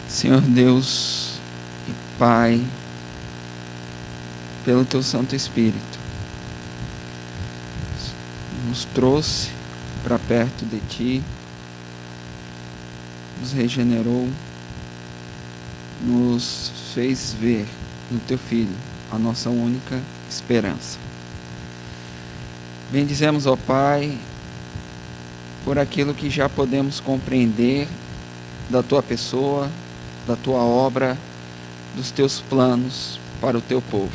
Senhor Deus e Pai, pelo Teu Santo Espírito, nos trouxe para perto de Ti, nos regenerou, nos fez ver no Teu Filho a nossa única esperança. Bendizemos, ó Pai, por aquilo que já podemos compreender da Tua pessoa, da Tua obra, dos Teus planos para o Teu povo.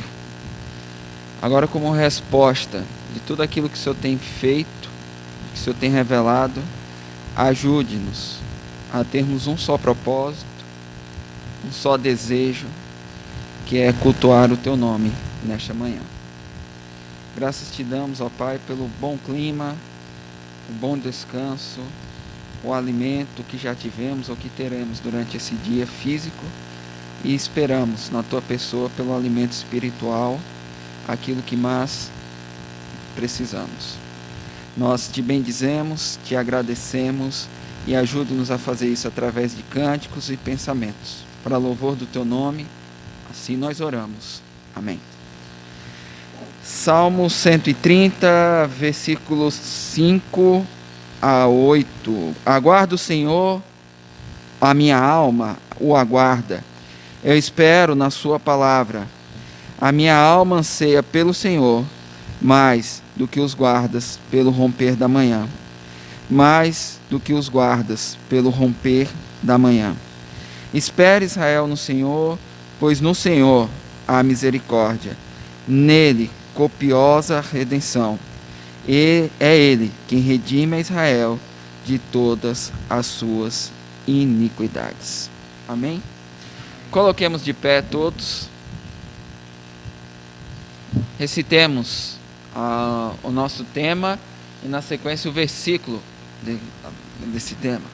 Agora, como resposta de tudo aquilo que o Senhor tem feito, que o Senhor tem revelado, ajude-nos a termos um só propósito, um só desejo, que é cultuar o Teu nome nesta manhã. Graças Te damos, ó Pai, pelo bom clima, o bom descanso, o alimento que já tivemos ou que teremos durante esse dia físico, e esperamos na Tua pessoa pelo alimento espiritual, aquilo que mais precisamos. Nós Te bendizemos, Te agradecemos e ajude-nos a fazer isso através de cânticos e pensamentos, para louvor do Teu nome, assim nós oramos. Amém. Salmo 130, versículos 5 a 8. Aguardo o Senhor, a minha alma o aguarda. Eu espero na sua palavra. A minha alma anseia pelo Senhor, mais do que os guardas pelo romper da manhã. Mais do que os guardas pelo romper da manhã. Espere, Israel, no Senhor, pois no Senhor há misericórdia. Nele copiosa redenção. E é Ele quem redime a Israel de todas as suas iniquidades. Amém? Coloquemos de pé todos. Recitemos o nosso tema e na sequência o versículo desse tema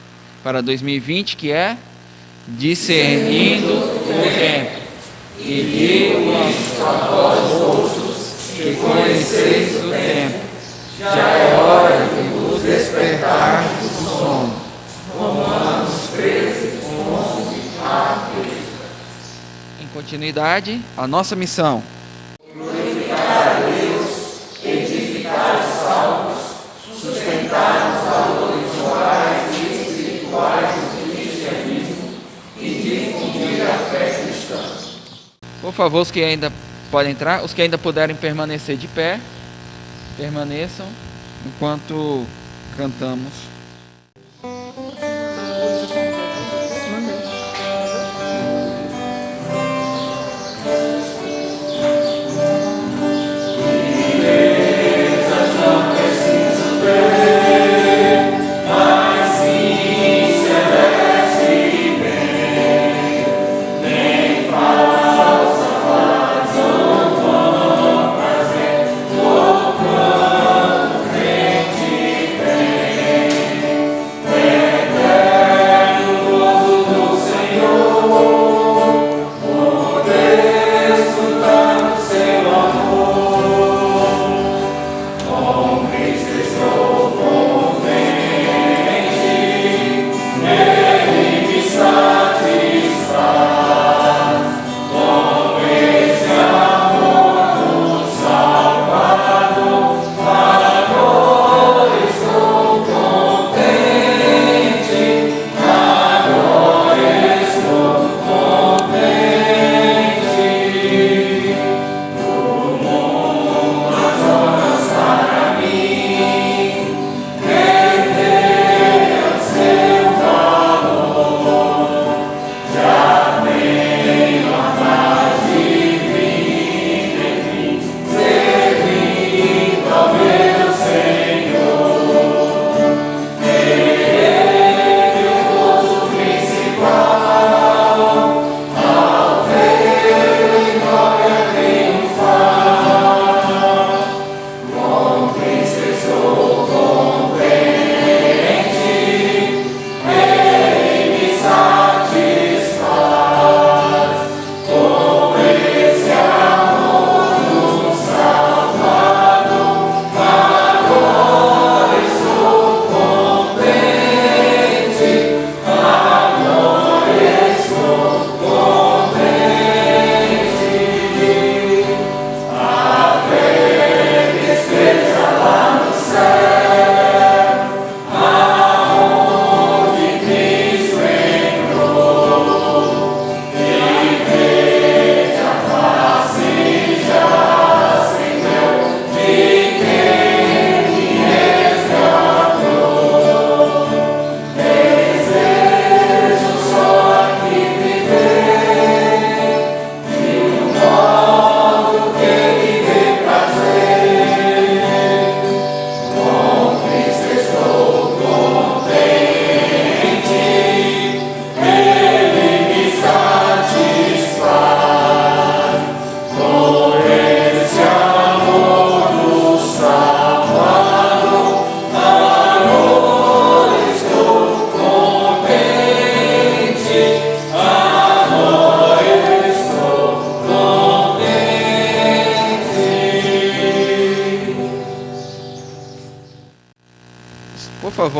para 2020, que é discernindo o tempo, e digo a vós outros que conheceis o tempo, já é hora de vos despertardes do sono. Romanos 13, 11 a 13. Em continuidade, a nossa missão: glorificar a Deus, edificar os salvos, sustentar os valores morais e espirituais do cristianismo e difundir a fé cristã. Por favor, os que ainda podem entrar, os que ainda puderem permanecer de pé, permaneçam enquanto cantamos. Thank you.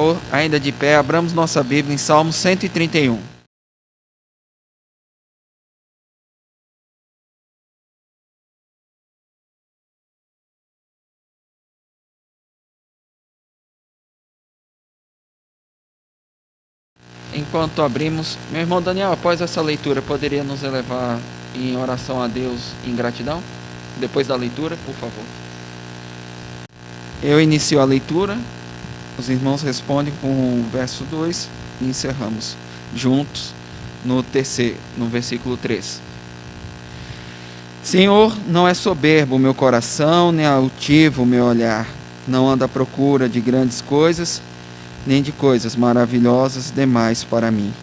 Senhor, ainda de pé, abramos nossa Bíblia em Salmo 131. Enquanto abrimos, meu irmão Daniel, após essa leitura, poderia nos elevar em oração a Deus em gratidão? Depois da leitura, por favor. Eu inicio a leitura, os irmãos respondem com o verso 2 e encerramos juntos no versículo 3. Senhor, não é soberbo o meu coração, nem altivo o meu olhar. Não anda à procura de grandes coisas, nem de coisas maravilhosas demais para mim.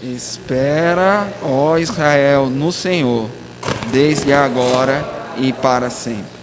Espera, ó Israel, no Senhor, desde agora e para sempre.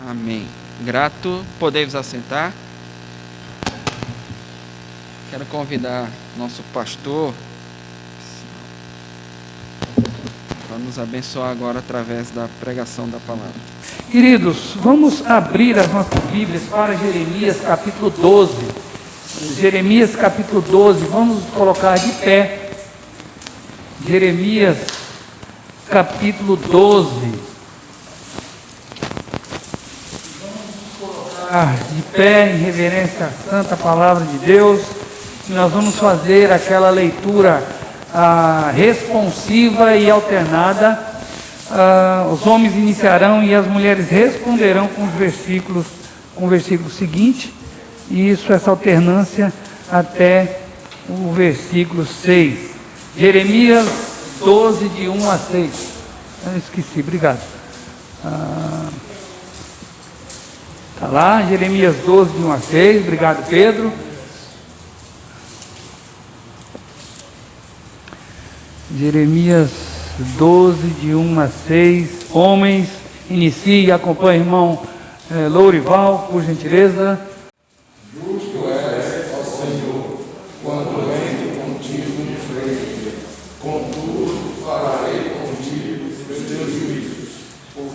Amém. Grato, podemos assentar. Quero convidar nosso pastor para nos abençoar agora através da pregação da palavra. Queridos, vamos abrir as nossas Bíblias para Jeremias capítulo 12. Jeremias capítulo 12, vamos colocar de pé. Jeremias capítulo 12. De pé, em reverência à santa palavra de Deus, e nós vamos fazer aquela leitura responsiva e alternada. Os homens iniciarão e as mulheres responderão com o versículo seguinte, e essa alternância até o versículo 6. Jeremias 12, de 1 a 6. Eu esqueci, obrigado. Está lá, Jeremias 12, de 1 a 6, obrigado Pedro. Jeremias 12, de 1 a 6, homens, inicie e acompanhe o irmão Lourival, por gentileza. Justo és, ó Senhor, quando entro contigo no freio, contudo falarei contigo dos teus juízos,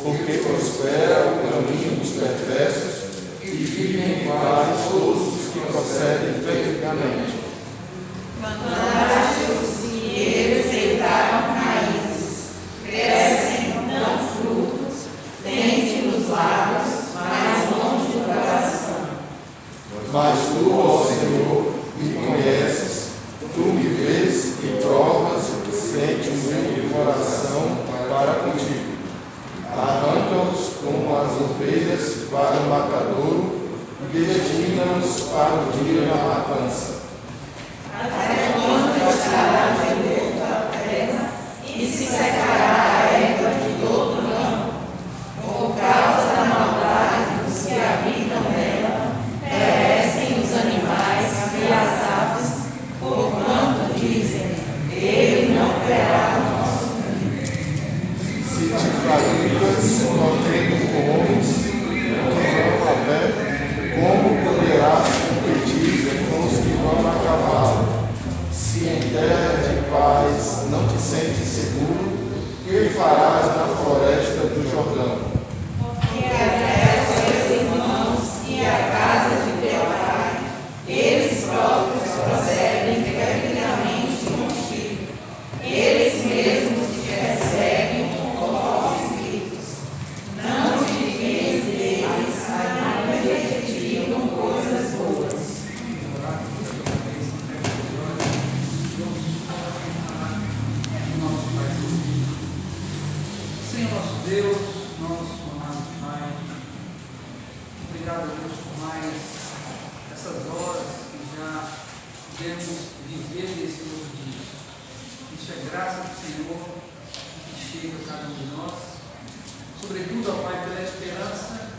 porque prospera o caminho dos perversos, e vivem em paz todos os que procedem perfeitamente. Mandaste-os e eles deitaram raízes, crescem, dão frutos, têm nos lábios, mas longe do coração. Mas tu, ó Senhor, me conheces, tu me vês e provas, sente o meu coração para contigo. Arranca-os como as ovelhas para o matadouro e destina-os para o dia da matança. Até quando estará de a terra e se secará a erva de todo ramo? Por causa da maldade dos que habitam nela, perecem os animais e as aves, porquanto dizem, ele não verá o nosso fim. Se te fazem Deus, por mais essas horas que já podemos viver nesse novo dia. Isso é graça do Senhor que chega a cada um de nós. Sobretudo, ó Pai, pela esperança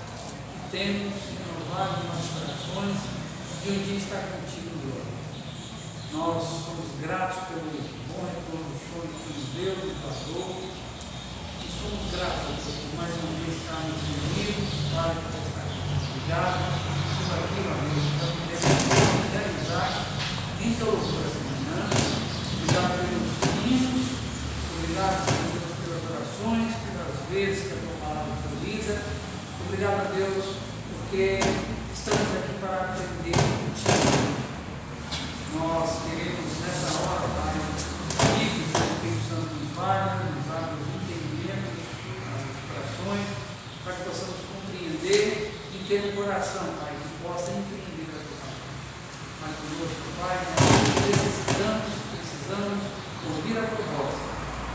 que temos renovado em nossos corações de um dia estar contigo, Deus. Nós somos gratos pelo bom retorno do Senhor que nos deu, nos guardou. E somos gratos, Deus, por mais uma vez estarmos unidos para estar ligado por aquilo, Deus, para poder realizar muita loucura essa manhã. Obrigado pelos hinos, obrigado, Senhor Deus, pelas orações, pelas vezes que a tua palavra foi lida. Obrigado a Deus, porque estamos aqui para aprender contigo. Nós queremos nessa hora, Pai, pedir que o Espírito Santo nos fale, nos abra os entendimentos, os corações, para que possamos compreender e ter um coração, Pai, que possa entender a tua palavra. Mas conosco, Pai, nós precisamos ouvir a tua voz.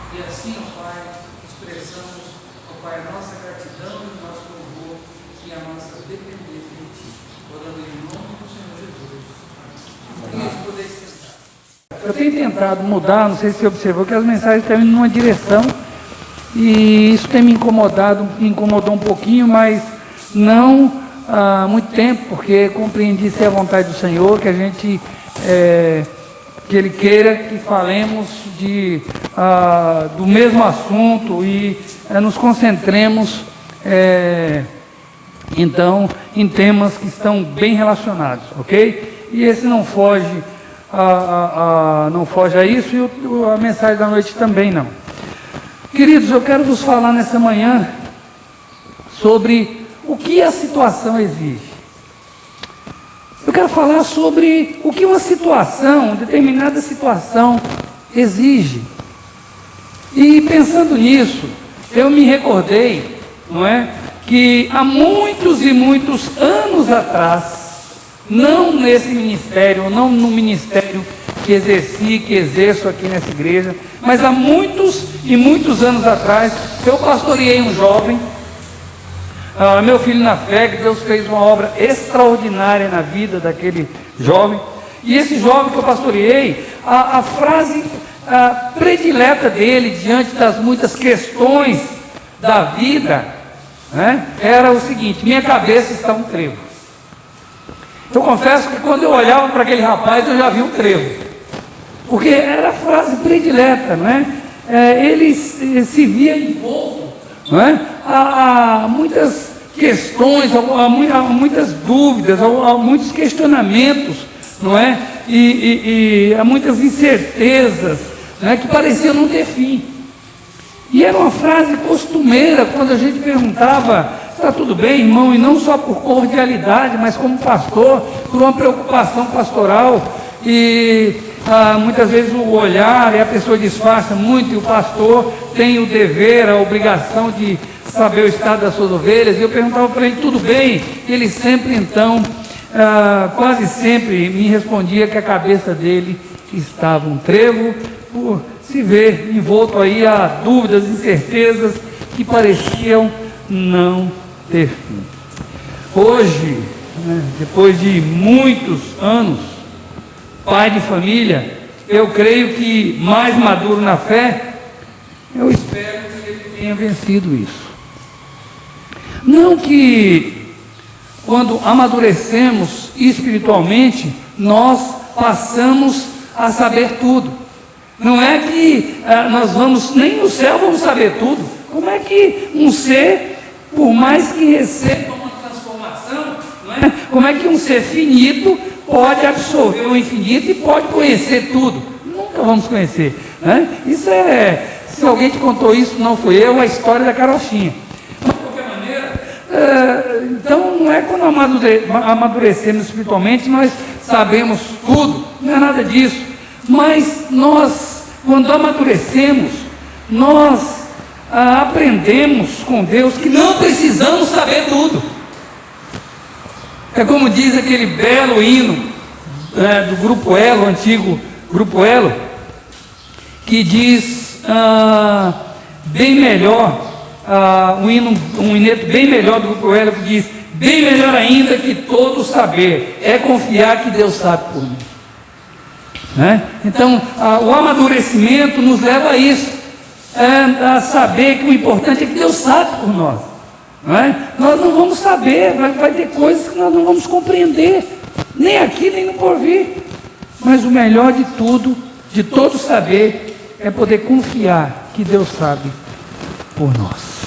E assim, ó Pai, expressamos, ó Pai, a nossa gratidão e o nosso louvor e a nossa dependência de Ti. Orando em nome do Senhor Jesus. Eu tenho tentado mudar, não sei se você observou, que as mensagens estão indo numa direção e isso tem me incomodou um pouquinho, mas não há muito tempo, porque compreendi ser a vontade do Senhor, que a gente, que Ele queira que falemos do mesmo assunto e nos concentremos, então, em temas que estão bem relacionados, ok? E esse não foge a isso, e a mensagem da noite também não. Queridos, eu quero vos falar nessa manhã sobre o que a situação exige. Eu quero falar sobre o que uma determinada situação exige. E pensando nisso, eu me recordei, não é, que há muitos e muitos anos atrás, não nesse ministério, não no ministério que exerço aqui nessa igreja, mas há muitos e muitos anos atrás, eu pastoreei um jovem, meu filho na fé, que Deus fez uma obra extraordinária na vida daquele jovem, e esse jovem que eu pastoreei, a frase predileta dele, diante das muitas questões da vida, né, era o seguinte: minha cabeça está um trevo. Eu confesso que quando eu olhava para aquele rapaz, eu já vi um trevo, porque era a frase predileta, não é? Ele se via envolto, não é? Há muitas questões, há muitas dúvidas, há muitos questionamentos, não é? E há muitas incertezas, não é? Que pareciam não ter fim. E era uma frase costumeira quando a gente perguntava: está tudo bem, irmão? E não só por cordialidade, mas como pastor, por uma preocupação pastoral. E muitas vezes o olhar e a pessoa disfarça muito, e o pastor tem o dever, a obrigação de saber o estado das suas ovelhas. E eu perguntava para ele: tudo bem? E ele sempre, então, quase sempre me respondia que a cabeça dele estava um trevo, por se ver envolto aí a dúvidas, incertezas que pareciam não ter fim. Hoje, depois de muitos anos, pai de família, eu creio que mais maduro na fé, eu espero que ele tenha vencido isso. Não que quando amadurecemos espiritualmente, nós passamos a saber tudo. Não é que nós vamos, nem no céu vamos saber tudo. Como é que um ser, por mais que receba uma transformação, não é? Como é que um ser finito pode absorver o infinito e pode conhecer tudo? Nunca vamos conhecer, né? Isso se alguém te contou isso, não fui eu, a história da carochinha. Mas, de qualquer maneira, então não é quando amadurecemos espiritualmente, nós sabemos tudo, não é nada disso. Mas nós, quando amadurecemos, nós aprendemos com Deus que não precisamos saber tudo. É como diz aquele belo hino do Grupo Elo, antigo Grupo Elo, que diz bem melhor, um hineto bem melhor do Grupo Elo, que diz: Bem melhor ainda que todo saber é confiar que Deus sabe por mim. Então, o amadurecimento nos leva a isso, a saber que o importante é que Deus sabe por nós. Nós não vamos saber, vai ter coisas que nós não vamos compreender, nem aqui nem no porvir. Mas o melhor de tudo, de todo saber, é poder confiar que Deus sabe por nós.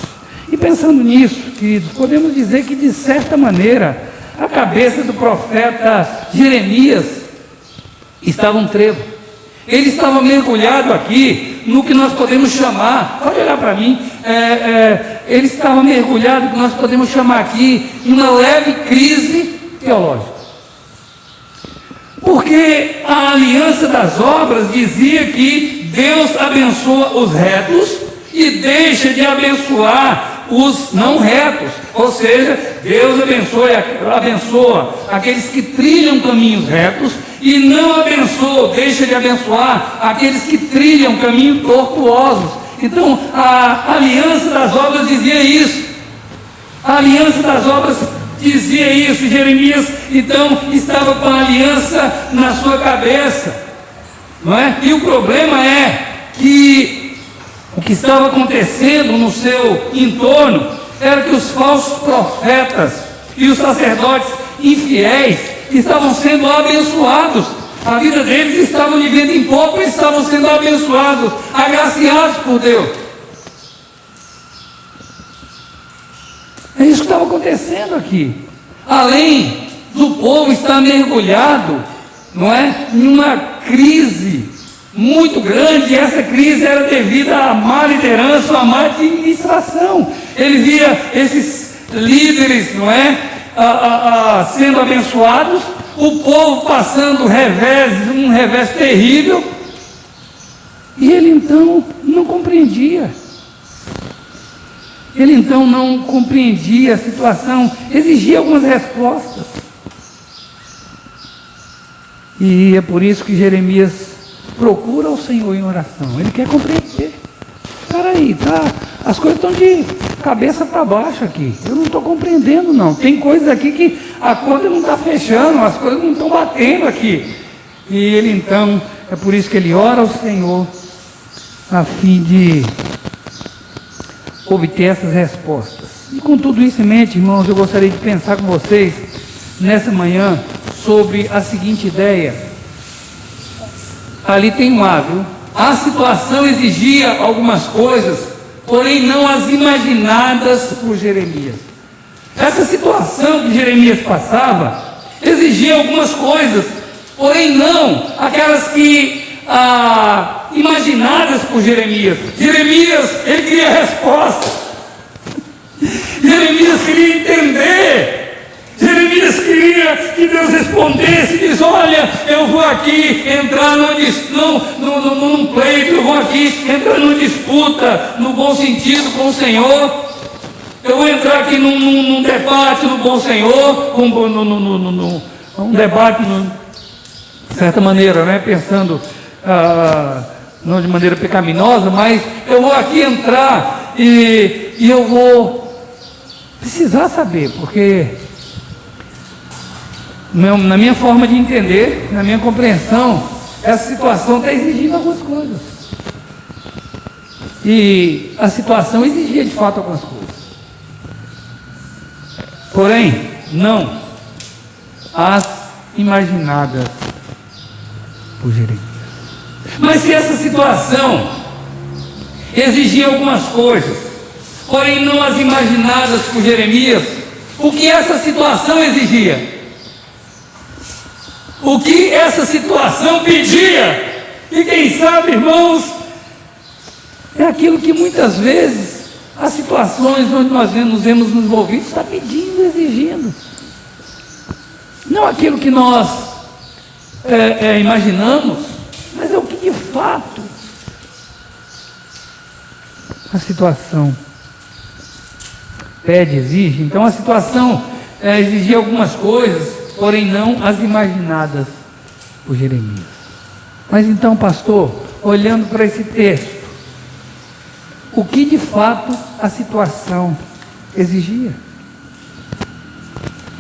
E pensando nisso, queridos, podemos dizer que de certa maneira a cabeça do profeta Jeremias estava um trevo. Ele estava mergulhado aqui no que nós podemos chamar, pode olhar para mim, ele estava mergulhado no que nós podemos chamar aqui em uma leve crise teológica. Porque a aliança das obras dizia que Deus abençoa os retos e deixa de abençoar os não retos, ou seja, Deus abençoa aqueles que trilham caminhos retos e não abençoa, deixa de abençoar aqueles que trilham caminhos tortuosos. Então a aliança das obras dizia isso, a aliança das obras dizia isso. Jeremias então estava com a aliança na sua cabeça, não é? E o problema é que o que estava acontecendo no seu entorno era que os falsos profetas e os sacerdotes infiéis estavam sendo abençoados. A vida deles estava vivendo em pouco, eles estavam sendo abençoados, agraciados por Deus. É isso que estava acontecendo aqui. Além do povo estar mergulhado, não é, em uma crise muito grande, e essa crise era devida à má liderança, à má administração. Ele via esses líderes, não é, sendo abençoados, o povo passando um revés terrível, e ele então não compreendia. Ele então não compreendia a situação, exigia algumas respostas. E é por isso que Jeremias procura o Senhor em oração. Ele quer compreender. Espera aí, as coisas estão de cabeça para baixo aqui. Eu não estou compreendendo, não. Tem coisas aqui que a conta não está fechando, as coisas não estão batendo aqui. E ele então, é por isso que ele ora ao Senhor, a fim de obter essas respostas. E com tudo isso em mente, irmãos, eu gostaria de pensar com vocês nessa manhã sobre a seguinte ideia. Ali tem um A, viu? A situação exigia algumas coisas, porém não as imaginadas por Jeremias. Essa situação que Jeremias passava exigia algumas coisas, porém não aquelas que imaginadas por Jeremias. Jeremias, ele queria resposta. Jeremias queria entender. Jeremias queria que Deus respondesse, diz: olha, eu vou aqui entrar num pleito, eu vou aqui entrar numa disputa, no bom sentido, com o Senhor, eu vou entrar aqui num debate no bom Senhor, um debate, de certa maneira, né, pensando, não de maneira pecaminosa, mas eu vou aqui entrar e eu vou precisar saber, porque na minha forma de entender, na minha compreensão, essa situação está exigindo algumas coisas. E a situação exigia de fato algumas coisas. Porém, não as imaginadas por Jeremias. Mas se essa situação exigia algumas coisas, porém não as imaginadas por Jeremias, o que essa situação exigia? O que essa situação pedia? E quem sabe, irmãos, é aquilo que muitas vezes as situações onde nós nos vemos envolvidos está pedindo, exigindo. Não aquilo que nós imaginamos, mas é o que de fato a situação pede, exige. Então a situação exigia algumas coisas, porém não as imaginadas por Jeremias. Mas então, pastor, olhando para esse texto, o que de fato a situação exigia?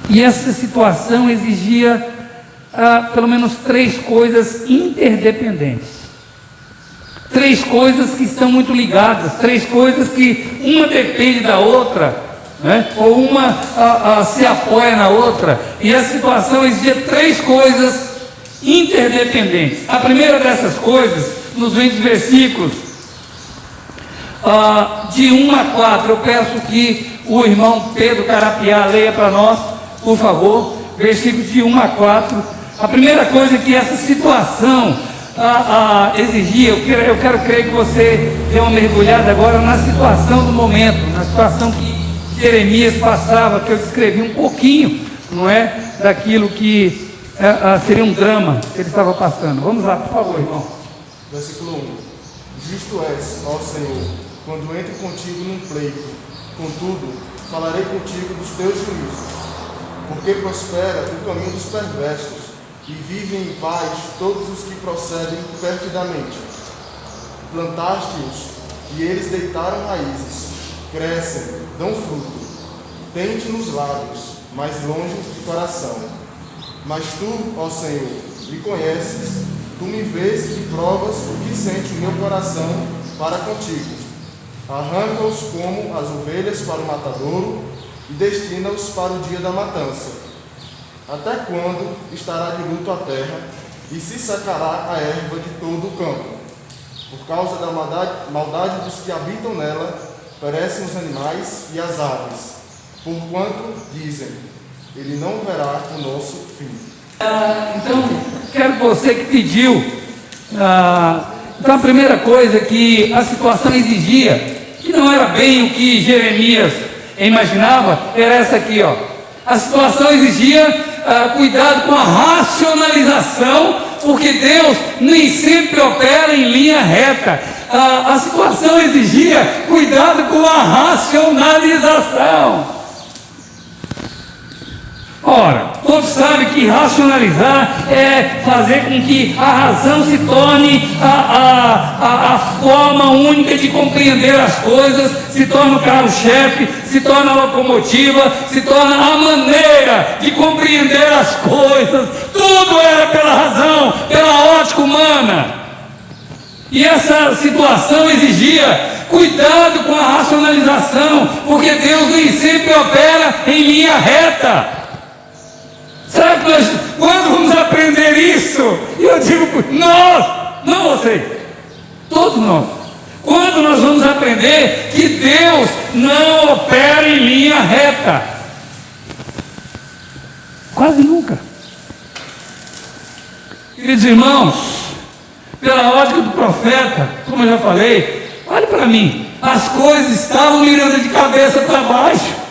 E essa situação exigia pelo menos 3 coisas interdependentes. 3 coisas que estão muito ligadas, 3 coisas que uma depende da outra, né? Ou uma se apoia na outra. E a situação exigia 3 coisas interdependentes. A primeira dessas coisas nos vem dos versículos de 1 a 4. Eu peço que o irmão Pedro Carapiá leia para nós, por favor, versículos de 1 a 4. A primeira coisa que essa situação exigia, eu quero crer que você dê uma mergulhada agora na situação do momento, na situação que Jeremias passava, que eu descrevi um pouquinho, não é? Daquilo que seria um drama que ele estava passando. Vamos lá, por favor, irmão. Versículo 1. Justo és, ó Senhor, quando entro contigo num pleito. Contudo, falarei contigo dos teus juízos. Porque prospera o caminho dos perversos, e vivem em paz todos os que procedem perfidamente. Plantaste-os, e eles deitaram raízes, crescem, dão fruto. Têm-te nos lábios, mas longe do coração. Mas tu, ó Senhor, me conheces, tu me vês e provas o que sente o meu coração para contigo. Arranca-os como as ovelhas para o matadouro e destina-os para o dia da matança. Até quando estará de luto a terra e se secará a erva de todo o campo? Por causa da maldade dos que habitam nela, perecem os animais e as aves. Porquanto dizem, ele não verá o nosso fim. Então, quero você que pediu. Então, a primeira coisa que a situação exigia, que não era bem o que Jeremias imaginava, era essa aqui, ó. A situação exigia cuidado com a racionalização, porque Deus nem sempre opera em linha reta. A situação exigia cuidado com a racionalização. Ora, todos sabem que racionalizar é fazer com que a razão se torne a forma única de compreender as coisas, se torna o carro-chefe, se torna a locomotiva, se torna a maneira de compreender as coisas. Tudo era pela razão, pela ótica humana. E essa situação exigia cuidado com a racionalização, porque Deus nem sempre opera em linha reta. Será que nós, quando vamos aprender isso? E eu digo, nós, não vocês, todos nós. Quando nós vamos aprender que Deus não opera em linha reta? Quase nunca. Queridos irmãos, pela ótica do profeta, como eu já falei, olhe para mim, as coisas estavam mirando de cabeça para baixo.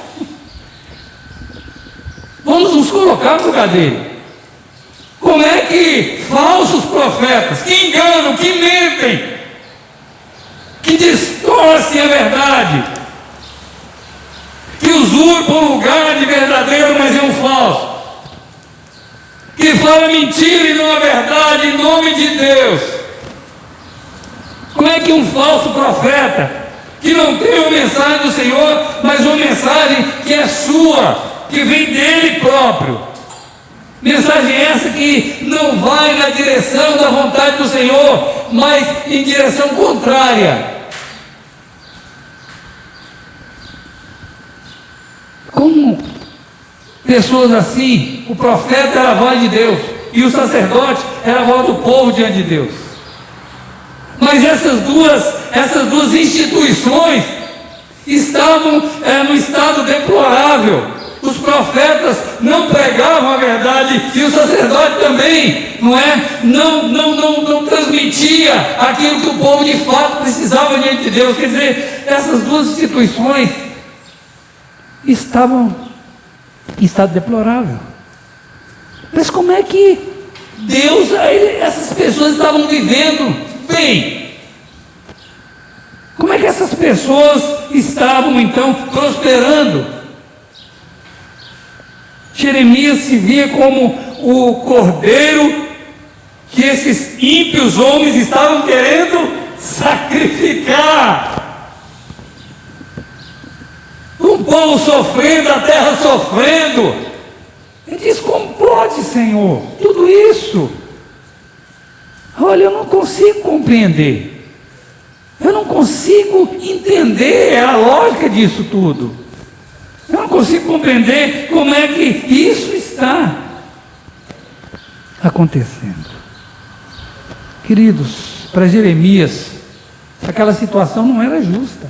Vamos nos colocar no lugar dele. Como é que falsos profetas, que enganam, que mentem, que distorcem a verdade, que usurpam o lugar de verdadeiro, mas é um falso, que fala mentira e não é verdade em nome de Deus. Como é que um falso profeta, que não tem uma mensagem do Senhor, mas uma mensagem que é sua, que vem dele próprio, mensagem essa que não vai na direção da vontade do Senhor, mas em direção contrária. Como pessoas assim, o profeta era a voz de Deus e o sacerdote era a voz do povo diante de Deus. Mas essas duas instituições estavam no estado deplorável. Os profetas não pregavam a verdade e o sacerdote também, não transmitia aquilo que o povo de fato precisava diante de Deus. Quer dizer, essas duas instituições estavam em estado deplorável. Mas como é que Deus, essas pessoas estavam vivendo bem? Como é que essas pessoas estavam então prosperando? Jeremias se via como o cordeiro que esses ímpios homens estavam querendo sacrificar. Um povo sofrendo, a terra sofrendo, Ele diz: como pode, Senhor, tudo isso? Olha, eu não consigo compreender, eu não consigo entender a lógica disso tudo, eu não consigo compreender como é que isso está acontecendo. Queridos, para Jeremias, aquela situação não era justa.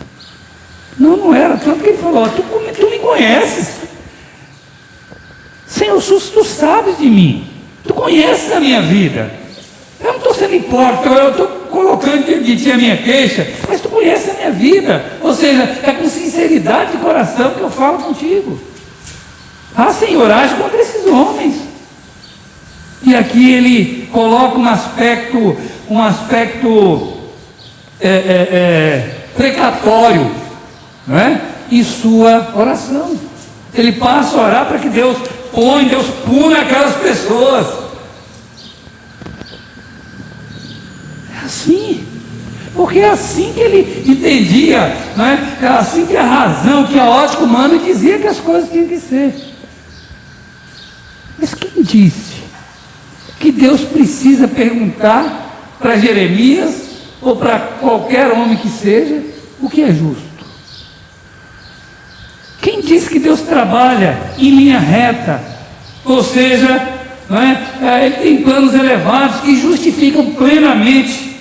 Não era. Tanto que ele falou: tu me conheces, Senhor, tu sabes de mim, tu conheces a minha vida. Eu não estou sendo hipócrita, eu estou colocando diante de ti a minha queixa, mas tu conheces a minha vida. Ou seja, é com sinceridade de coração que eu falo contigo. Ah, Senhor, age contra esses homens. E aqui ele coloca um aspecto precatório, não é? Em sua oração. Ele passa a orar para que Deus pune aquelas pessoas. É assim, porque é assim que ele entendia, não é? É assim que a razão, que a ótica humana dizia que as coisas tinham que ser. Mas quem disse que Deus precisa perguntar para Jeremias ou para qualquer homem que seja o que é justo? Quem diz que Deus trabalha em linha reta? Ou seja, não é? Ele tem planos elevados que justificam plenamente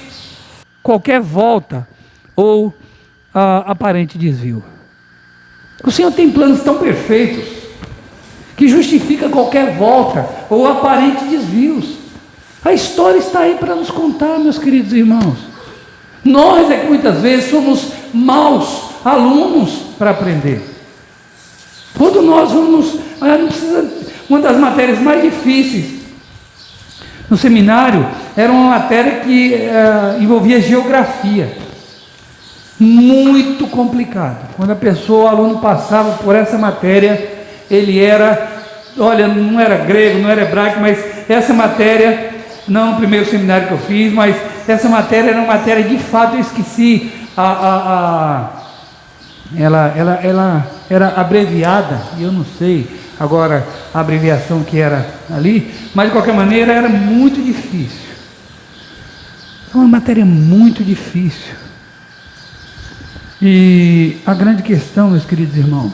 qualquer volta ou aparente desvio. O Senhor tem planos tão perfeitos que justifica qualquer volta ou aparente desvios. A história está aí para nos contar, meus queridos irmãos. Nós é que muitas vezes somos maus alunos para aprender. Quando nós vamos, não precisa, uma das matérias mais difíceis no seminário era uma matéria que envolvia geografia. Muito complicado. Quando o aluno passava por essa matéria, ele não era grego, não era hebraico, mas essa matéria, não no primeiro seminário que eu fiz, mas essa matéria era uma matéria, de fato, eu esqueci, ela era abreviada, e eu não sei agora a abreviação que era ali, mas de qualquer maneira era muito difícil. É uma matéria muito difícil. E a grande questão, meus queridos irmãos,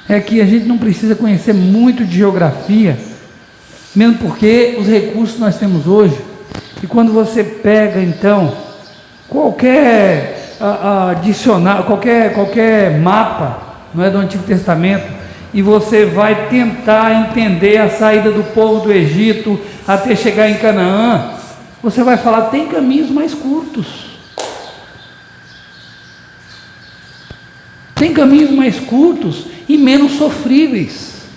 é que a gente não precisa conhecer muito de geografia, mesmo porque os recursos que nós temos hoje, e quando você pega então qualquer dicionário, qualquer mapa, não é, do Antigo Testamento, e você vai tentar entender a saída do povo do Egito até chegar em Canaã, você vai falar: tem caminhos mais curtos. Tem caminhos mais curtos e menos sofríveis,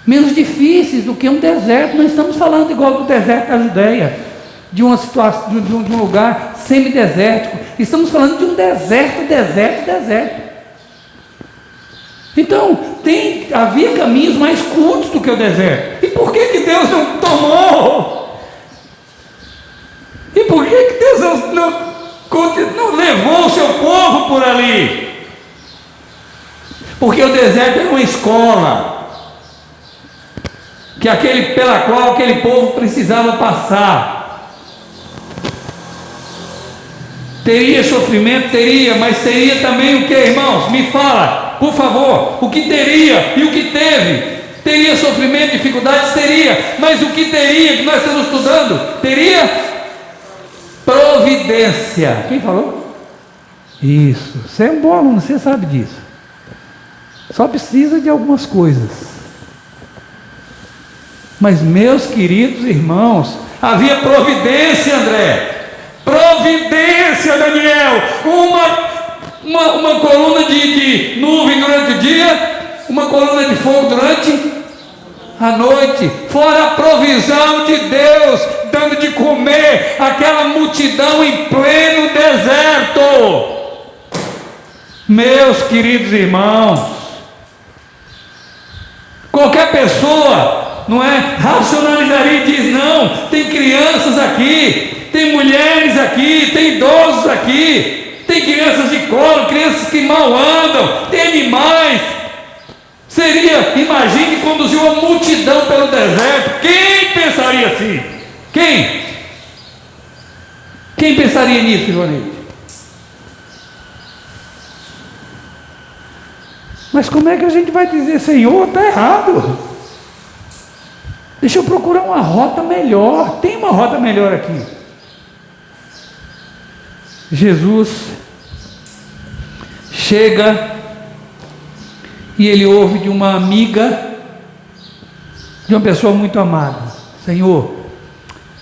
menos difíceis do que um deserto. Não estamos falando igual do deserto da Judéia, de uma situação, de um lugar semidesértico. Estamos falando de um deserto. Então, havia caminhos mais curtos do que o deserto. E por que Deus não tomou? E por que Deus não levou o seu povo por ali? Porque o deserto era uma escola pela qual aquele povo precisava passar. Teria sofrimento? Teria, mas teria também o que, irmãos? Me fala, por favor, o que teria e o que teve? Teria sofrimento, dificuldades? Teria, mas o que teria, que nós estamos estudando? Teria providência. Quem falou? Isso, você é um bom aluno, você sabe disso. Só precisa de algumas coisas. Mas, meus queridos irmãos, havia providência, André. Providência, Daniel. Uma coluna de nuvem durante o dia, uma coluna de fogo durante a noite. Fora a provisão de Deus, dando de comer aquela multidão em pleno deserto. Meus queridos irmãos, qualquer pessoa, não é, racionalizaria e diz: não, tem crianças aqui, tem mulheres aqui, tem idosos aqui, tem crianças de colo, crianças que mal andam, tem animais. Imagine, conduziu uma multidão pelo deserto. Quem pensaria assim? Quem? Quem pensaria nisso, Ivonete? Mas como é que a gente vai dizer, Senhor, está errado? Deixa eu procurar uma rota melhor. Tem uma rota melhor aqui. Jesus chega e ele ouve de uma amiga, de uma pessoa muito amada: Senhor,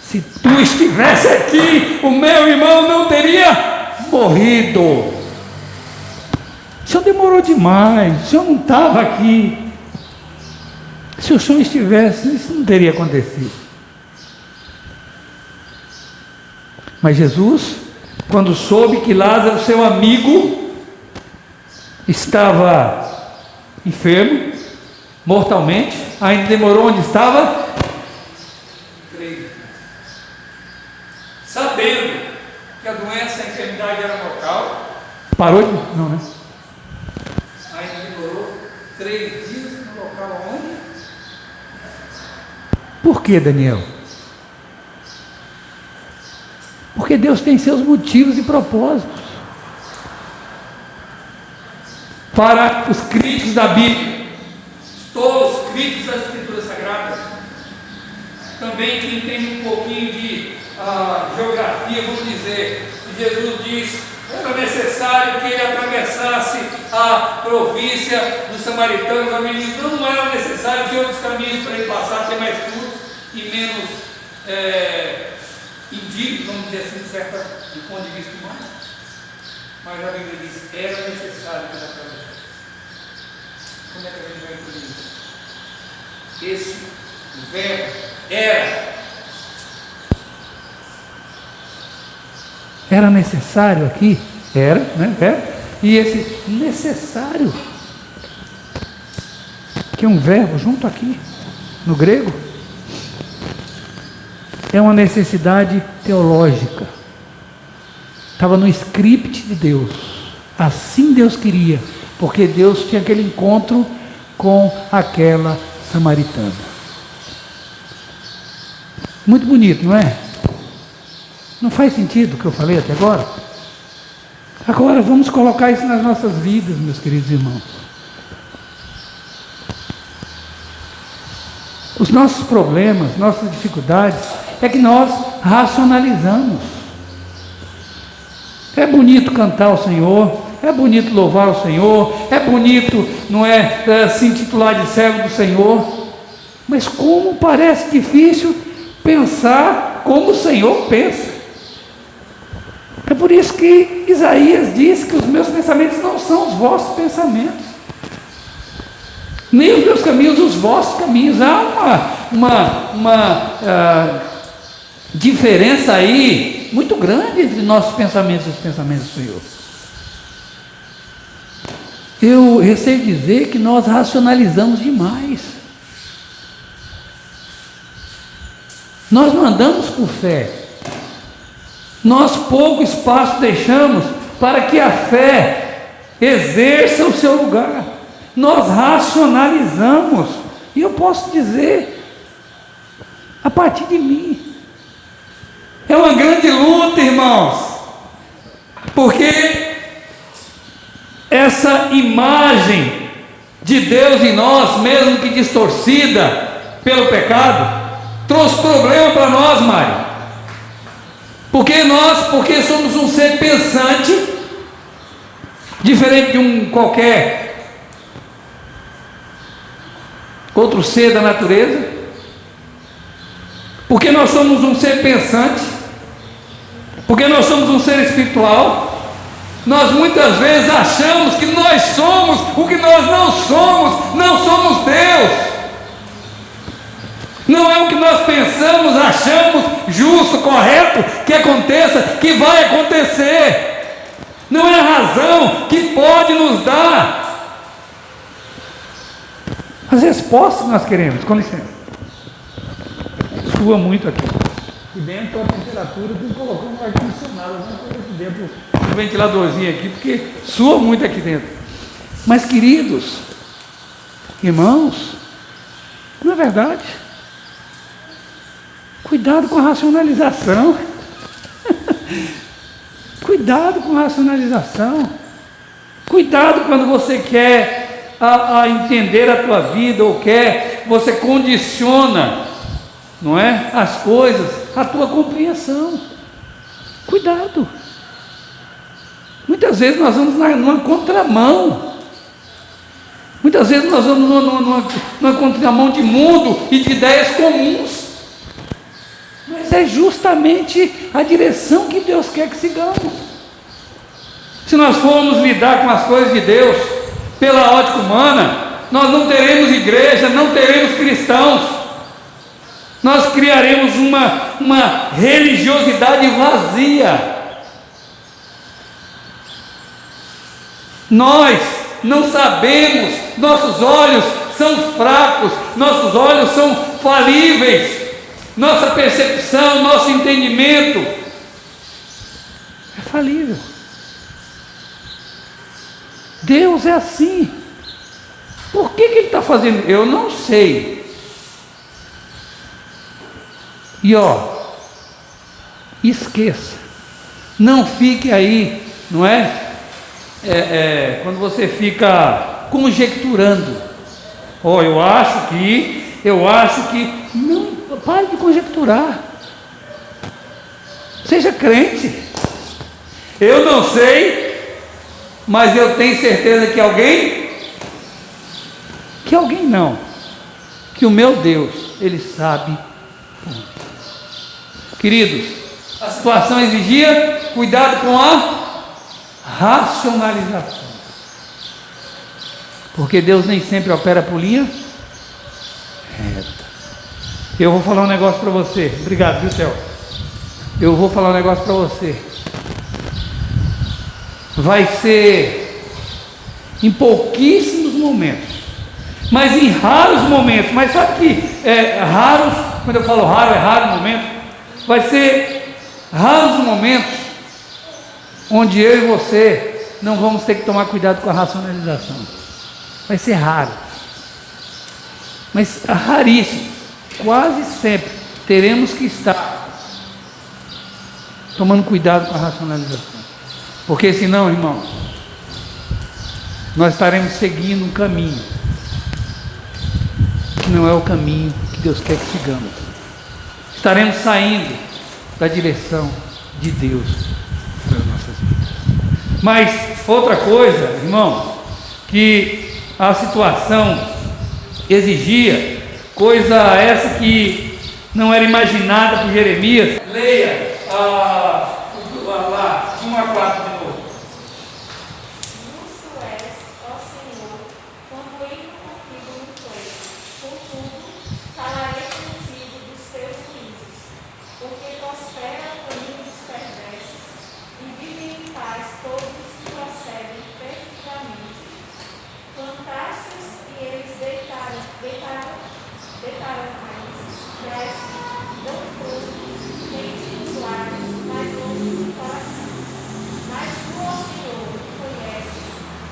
se tu estivesse aqui, o meu irmão não teria morrido. O senhor demorou demais, o senhor não estava aqui. Se o senhor estivesse, isso não teria acontecido. Mas Jesus, quando soube que Lázaro, seu amigo, estava enfermo, mortalmente, ainda demorou onde estava, sabendo que a doença, a enfermidade era mortal, parou de... não, né? Ainda demorou 3 dias no local onde? Por que, Daniel? Porque Deus tem seus motivos e propósitos. Para os críticos da Bíblia, todos os críticos das Escrituras Sagradas, também que entendem um pouquinho de geografia, vamos dizer, que Jesus diz: era necessário que ele atravessasse a província dos samaritanos. A Bíblia diz: não era necessário que outros caminhos para ele passar, ter mais frutos e menos indignos, vamos dizer assim, do ponto de vista humano. Mas a Bíblia diz: era necessário que ele atravessasse. Como é que a gente vai entender isso? Esse verbo era necessário aqui? Era, né? Verbo. E esse necessário, que é um verbo junto aqui, no grego, é uma necessidade teológica. Estava no script de Deus. Assim Deus queria, porque Deus tinha aquele encontro com aquela samaritana. Muito bonito, não é? Não faz sentido o que eu falei até agora? Agora vamos colocar isso nas nossas vidas, meus queridos irmãos. Os nossos problemas, nossas dificuldades, é que nós racionalizamos. É bonito cantar ao Senhor, é bonito louvar o Senhor, é bonito, não é, se intitular de servo do Senhor, mas como parece difícil pensar como o Senhor pensa. É por isso que Isaías diz que os meus pensamentos não são os vossos pensamentos, nem os meus caminhos os vossos caminhos. Há uma diferença aí muito grande entre nossos pensamentos e os pensamentos do Senhor. Eu receio dizer que nós racionalizamos demais. Nós não andamos por fé. Nós pouco espaço deixamos para que a fé exerça o seu lugar. Nós racionalizamos. E eu posso dizer, a partir de mim, é uma grande luta, irmãos, porque essa imagem de Deus em nós, mesmo que distorcida pelo pecado, trouxe problema para nós, Mário. Porque somos um ser pensante, diferente de um qualquer outro ser da natureza. Porque nós somos um ser pensante, porque nós somos um ser espiritual, nós muitas vezes achamos que nós somos o que nós não somos Deus. Não é o que nós pensamos, achamos justo, correto, que aconteça, que vai acontecer. Não é a razão que pode nos dar as respostas que nós queremos. Com licença. Sua muito aqui. Aqui dentro a temperatura, tem que colocar um ar-condicionado, alguma coisa aqui dentro, um ventiladorzinho aqui, porque sua muito aqui dentro. Mas, queridos, Irmãos, não é verdade? Cuidado com a racionalização. Cuidado com a racionalização. Cuidado quando você quer entender a tua vida, ou você condiciona, não é, as coisas, a tua compreensão. Cuidado. Muitas vezes nós vamos numa contramão. Muitas vezes nós vamos numa contramão de mundo e de ideias comuns. Mas é justamente a direção que Deus quer que sigamos. Se nós formos lidar com as coisas de Deus pela ótica humana, nós não teremos igreja, não teremos cristãos. Nós criaremos uma religiosidade vazia. Nós não sabemos, nossos olhos são fracos, nossos olhos são falíveis, nossa percepção, nosso entendimento é falível. Deus é assim. Por que Ele está fazendo? Eu não sei. E esqueça, não fique aí, não é? Quando você fica conjecturando, eu acho que, não, pare de conjecturar, seja crente. Eu não sei, mas eu tenho certeza que alguém não, que o meu Deus, Ele sabe. Queridos, a situação exigia cuidado com a racionalização, porque Deus nem sempre opera por linha reta. Eu vou falar um negócio para você. Obrigado, viu, Theo? Eu vou falar um negócio para você. Vai ser em pouquíssimos momentos, mas em raros momentos. Mas só que raros, quando eu falo raro, é raro momento. Vai ser raros momentos onde eu e você não vamos ter que tomar cuidado com a racionalização. Vai ser raro, mas raríssimo. Quase sempre teremos que estar tomando cuidado com a racionalização, porque senão, irmãos, nós estaremos seguindo um caminho que não é o caminho que Deus quer que sigamos. Estaremos saindo da direção de Deus para as nossas vidas. Mas outra coisa, irmãos, que a situação exigia, coisa essa que não era imaginada por Jeremias. Leia lá, de 1 a 4 de novo. Justo és, ó Senhor, quando entro contigo no pleito. Contudo, falarei contigo dos teus juízos, porque prospera o caminho dos perversos, e vivem em paz todos os que procedem perfeitamente. Plantastes e eles deitaram raízes, crescem, dão fruto, rende os lábios, mas longe do coração. Mas tu, ó Senhor, conheces,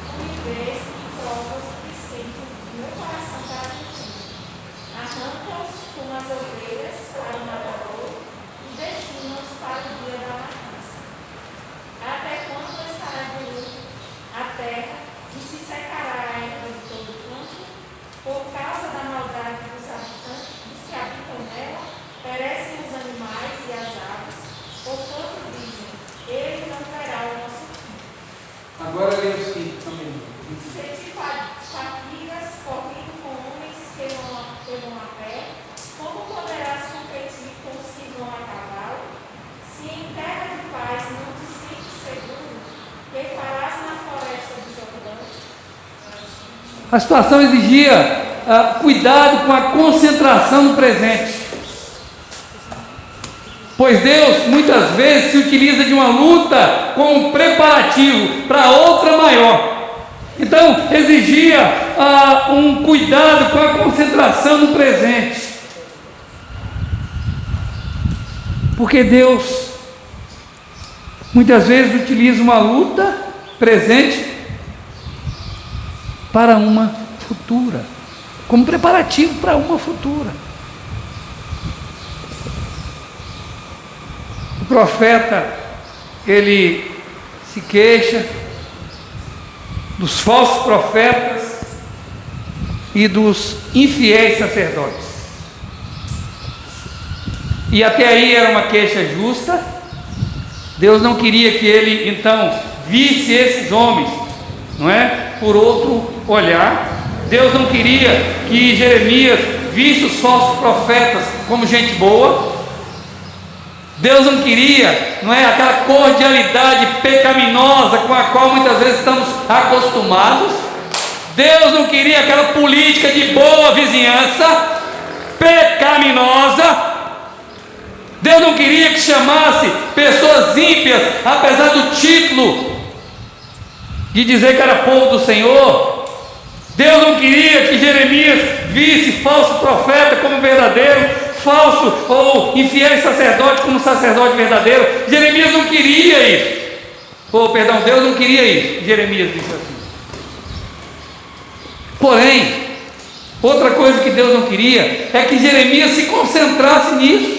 tu me vês e provas o que sinto meu coração para ti. Arranca-os como as ovelhas para o matador e destina-os para o dia da matança. Até quando estará de luto a terra e se secará a erva de todo canto? Por causa da maldade dos habitantes, dos que habitam nela, perecem os animais e as aves, porquanto dizem, ele não verá o nosso fim. Agora leia o 5 também. Senti fadigas correndo com homens que vão a pé, como poderás competir com os que vão a cavalo? Se em terra de paz não te sentes seguro, que farás na floresta do Jordão? A situação exigia cuidado com a concentração no presente, pois Deus muitas vezes se utiliza de uma luta como preparativo para outra maior. Então exigia um cuidado com a concentração no presente, porque Deus muitas vezes utiliza uma luta presente para uma futura. como preparativo para uma futura. O profeta, ele se queixa dos falsos profetas e dos infiéis sacerdotes. E até aí era uma queixa justa. Deus não queria que ele então visse esses homens, não é, por outro olhar. Deus não queria que Jeremias visse os falsos profetas como gente boa. Deus não queria, não é, aquela cordialidade pecaminosa com a qual muitas vezes estamos acostumados. Deus não queria aquela política de boa vizinhança pecaminosa. Deus não queria que chamasse pessoas ímpias, apesar do título de dizer que era povo do Senhor. Deus não queria que Jeremias visse falso profeta como verdadeiro, falso ou infiel sacerdote como sacerdote verdadeiro. Jeremias não queria isso. Deus não queria isso. Jeremias disse assim. Porém, outra coisa que Deus não queria é que Jeremias se concentrasse nisso.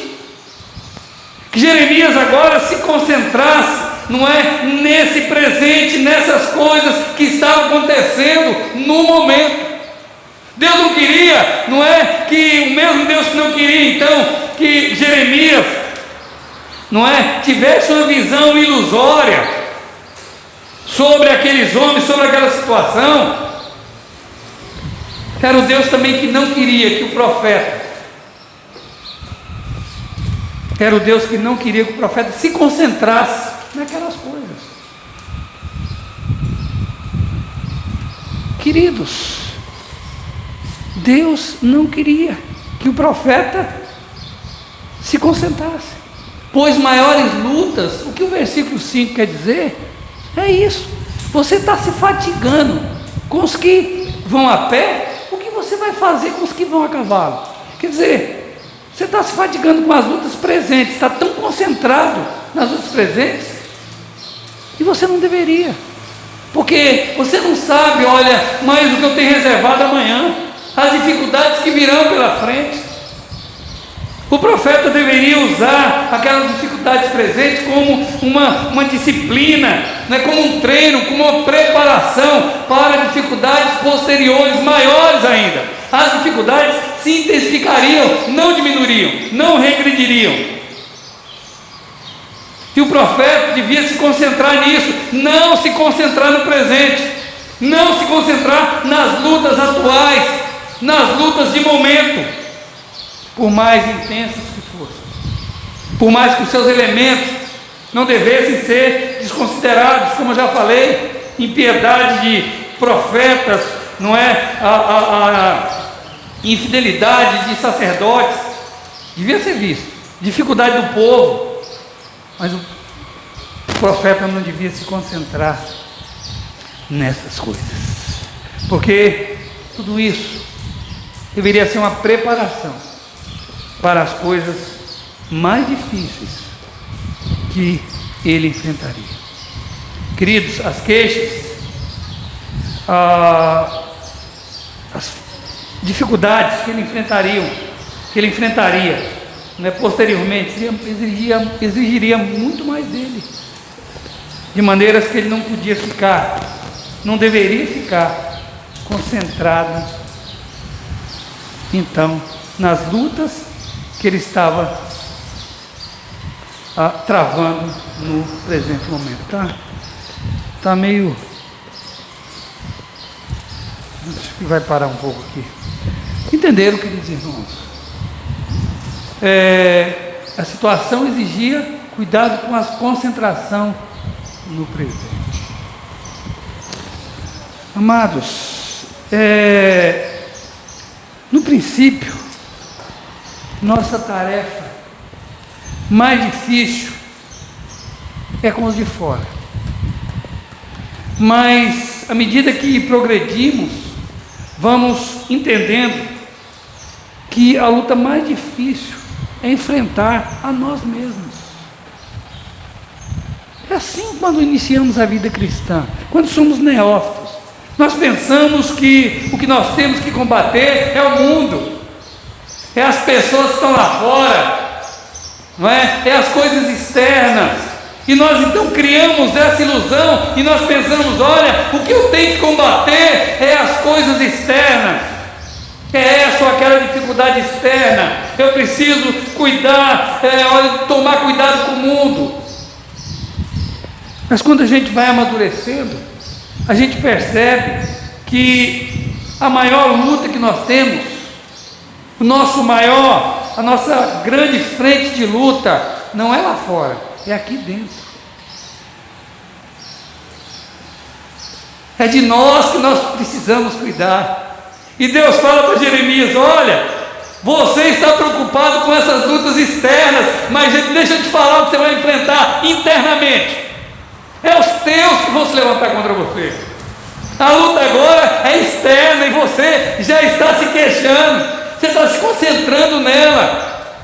Que Jeremias agora se concentrasse, não é, nesse presente, nessas coisas que estavam acontecendo no momento. Deus não queria, não é, que o mesmo Deus que não queria então que Jeremias, não é, tivesse uma visão ilusória sobre aqueles homens, sobre aquela situação. Era o Deus também que não queria que o profeta, era o Deus que não queria que o profeta se concentrasse naquelas coisas. Queridos, Deus não queria que o profeta se concentrasse, pois maiores lutas, o que o versículo 5 quer dizer, é isso. Você está se fatigando com os que vão a pé, o que você vai fazer com os que vão a cavalo? Quer dizer, você está se fatigando com as lutas presentes, está tão concentrado nas lutas presentes, e você não deveria, porque você não sabe, olha, mais o que eu tenho reservado amanhã, as dificuldades que virão pela frente. O profeta deveria usar aquelas dificuldades presentes como uma disciplina, né, como um treino, como uma preparação para dificuldades posteriores, maiores ainda. As dificuldades se intensificariam, não diminuiriam, não regrediriam. E o profeta devia se concentrar nisso, não se concentrar no presente, não se concentrar nas lutas atuais, nas lutas de momento, por mais intensas que fossem, por mais que os seus elementos não devessem ser desconsiderados, como eu já falei, impiedade de profetas, não é, a infidelidade de sacerdotes, devia ser visto, dificuldade do povo, mas o profeta não devia se concentrar nessas coisas, porque tudo isso deveria ser uma preparação para as coisas mais difíceis que ele enfrentaria. Queridos, as queixas, as dificuldades que ele enfrentaria, né, posteriormente, exigiria muito mais dele, de maneiras que ele não podia ficar, não deveria ficar concentrado, então, nas lutas que ele estava travando no presente momento. Tá meio... Acho que vai parar um pouco aqui. Entenderam, queridos irmãos? A situação exigia cuidado com a concentração no presente. Amados, no princípio, nossa tarefa mais difícil é com os de fora, mas à medida que progredimos, vamos entendendo que a luta mais difícil é enfrentar a nós mesmos. É assim quando iniciamos a vida cristã, quando somos neófitos, Nós pensamos que o que nós temos que combater é o mundo, é as pessoas que estão lá fora, não é? É as coisas externas. E nós então criamos essa ilusão e nós pensamos: olha, o que eu tenho que combater é as coisas externas, é essa ou aquela dificuldade externa. Eu preciso cuidar, tomar cuidado com o mundo. Mas quando a gente vai amadurecendo, a gente percebe que a maior luta que nós temos, a nossa grande frente de luta, não é lá fora, é aqui dentro. É de nós que nós precisamos cuidar. E Deus fala para Jeremias: olha, você está preocupado com essas lutas externas, mas deixa eu te falar o que você vai enfrentar internamente. É os teus que vão se levantar contra você. A luta agora é externa e você já está se queixando, você está se concentrando nela.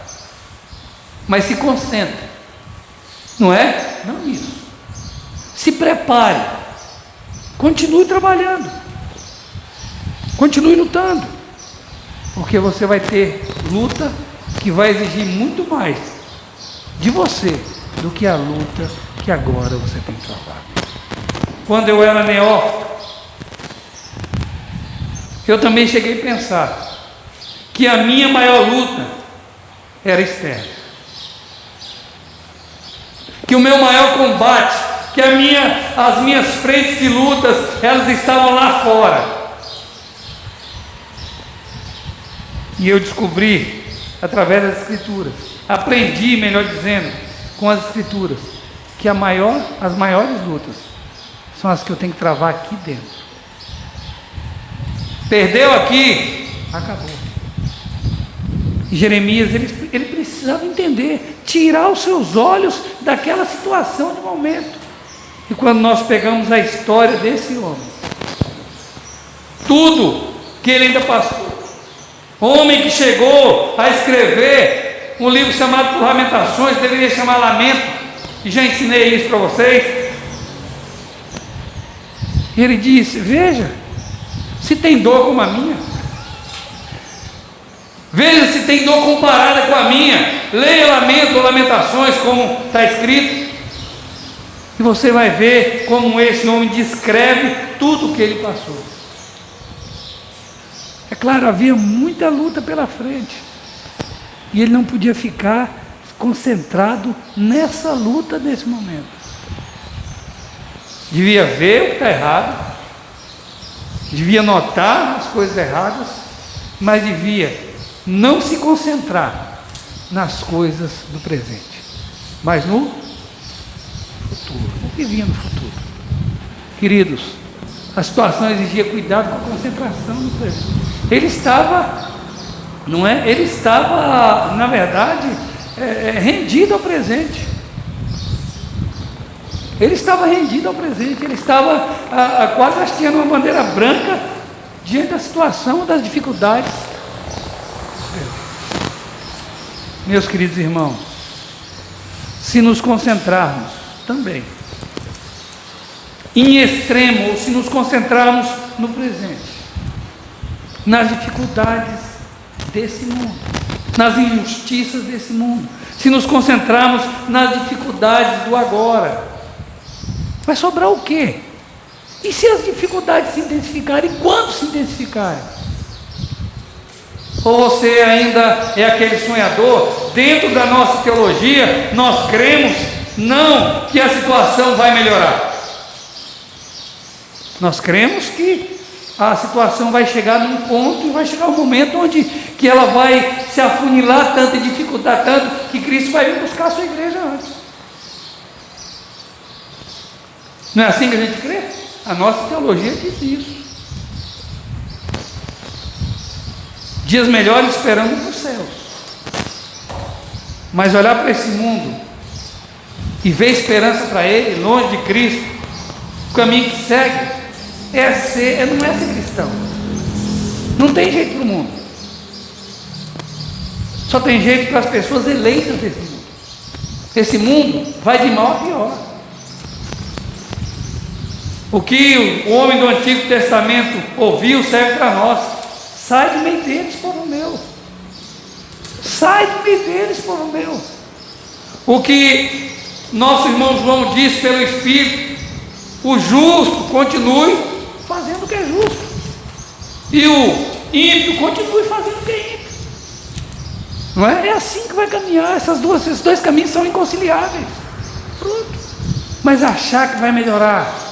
Mas se concentre, não é? Não isso. Se prepare, continue trabalhando, continue lutando, porque você vai ter luta que vai exigir muito mais de você do que a luta que agora você tem que travar. Quando eu era neófito, eu também cheguei a pensar que a minha maior luta era externa, que o meu maior combate, que as minhas frentes de lutas, elas estavam lá fora. E eu descobri, através das Escrituras, aprendi, melhor dizendo, com as Escrituras, que as maiores lutas são as que eu tenho que travar aqui dentro. Perdeu aqui, acabou. E Jeremias, ele precisava entender, tirar os seus olhos daquela situação de momento. E quando nós pegamos a história desse homem, tudo que ele ainda passou, homem que chegou a escrever um livro chamado Lamentações, deveria chamar Lamento, e já ensinei isso para vocês. E ele disse: veja, se tem dor como a minha, veja se tem dor comparada com a minha, leia Lamento ou Lamentações como está escrito, e você vai ver como esse homem descreve tudo o que ele passou. É claro, havia muita luta pela frente, e ele não podia ficar concentrado nessa luta nesse momento. Devia ver o que está errado, devia notar as coisas erradas, mas devia não se concentrar nas coisas do presente, mas no futuro, o que vinha no futuro. Queridos, a situação exigia cuidado com a concentração no presente. Ele estava, não é? Ele estava, na verdade, rendido ao presente. Ele estava rendido ao presente. Ele estava quase hasteando uma bandeira branca diante da situação, das dificuldades. Meus queridos irmãos, se nos concentrarmos também em extremo, ou se nos concentrarmos no presente, nas dificuldades desse mundo, nas injustiças desse mundo, se nos concentrarmos nas dificuldades do agora, vai sobrar o quê? E se as dificuldades se intensificarem? Quando se intensificarem? Ou você ainda é aquele sonhador? Dentro da nossa teologia, nós cremos não que a situação vai melhorar. Nós cremos que a situação vai chegar num ponto, e vai chegar um momento onde que ela vai se afunilar tanto e dificultar tanto, que Cristo vai vir buscar a sua igreja antes. Não é assim que a gente crê? A nossa teologia diz isso. Dias melhores esperamos nos céus. Mas olhar para esse mundo e ver esperança para ele, longe de Cristo, o caminho que segue não é ser cristão. Não tem jeito para o mundo. Só tem jeito para as pessoas eleitas desse mundo. Esse mundo vai de mal a pior. O que o homem do Antigo Testamento ouviu serve para nós. Sai do meio deles, povo meu. Sai do meio deles, povo meu. O que nosso irmão João disse pelo Espírito: o justo continue fazendo o que é justo, e o ímpio continue fazendo o que é ímpio. Não é? É assim que vai caminhar. Esses dois caminhos são inconciliáveis. Pronto. Mas achar que vai melhorar,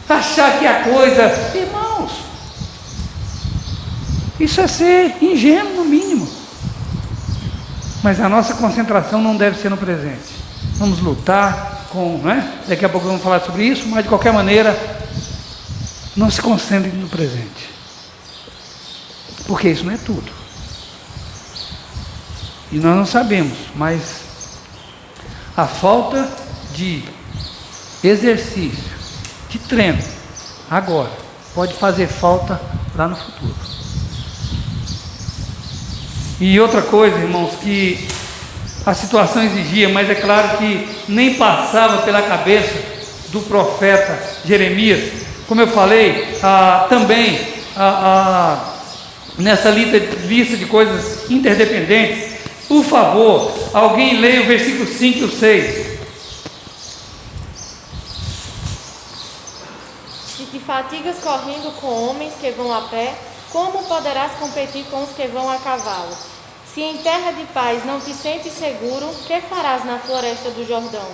achar que a coisa, irmãos, isso é ser ingênuo no mínimo. Mas a nossa concentração não deve ser no presente. Vamos lutar com, daqui a pouco vamos falar sobre isso, mas de qualquer maneira, não se concentre no presente, porque isso não é tudo. E nós não sabemos, mas a falta de exercício, de treino, agora, pode fazer falta lá no futuro. E outra coisa, irmãos, que a situação exigia, mas é claro que nem passava pela cabeça do profeta Jeremias. Como eu falei, também nessa lista de coisas interdependentes, por favor, alguém leia o versículo 5 e o 6. Se te fatigas correndo com homens que vão a pé, como poderás competir com os que vão a cavalo? Se em terra de paz não te sentes seguro, que farás na floresta do Jordão?